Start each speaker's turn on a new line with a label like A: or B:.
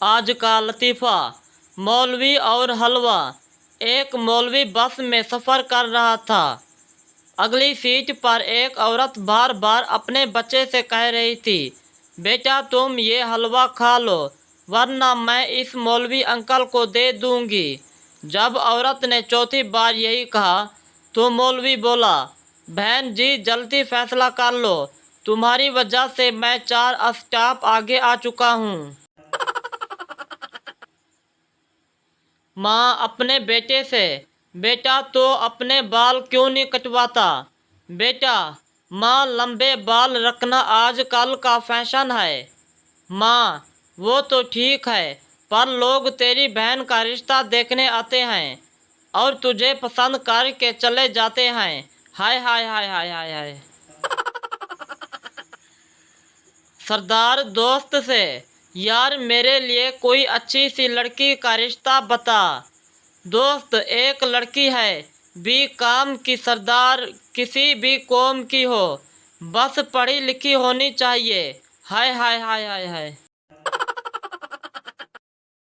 A: आज का लतीफ़ा। मौलवी और हलवा। एक मौलवी बस में सफ़र कर रहा था। अगली सीट पर एक औरत बार बार अपने बच्चे से कह रही थी, बेटा तुम ये हलवा खा लो वरना मैं इस मौलवी अंकल को दे दूंगी। जब औरत ने चौथी बार यही कहा तो मौलवी बोला, बहन जी जल्दी फैसला कर लो, तुम्हारी वजह से मैं 4 स्टॉप आगे आ चुका हूँ। माँ अपने बेटे से, बेटा तो अपने बाल क्यों नहीं कटवाता? बेटा, माँ लंबे बाल रखना आजकल का फैशन है। माँ, वो तो ठीक है पर लोग तेरी बहन का रिश्ता देखने आते हैं और तुझे पसंद करके चले जाते हैं। हाय हाय हाय हाय हाय हाय। सरदार दोस्त से, यार मेरे लिए कोई अच्छी सी लड़की का रिश्ता बता। दोस्त, एक लड़की है भी काम की, सरदार किसी भी कौम की हो, बस पढ़ी लिखी होनी चाहिए। हाय हाय हाय हाय हाय।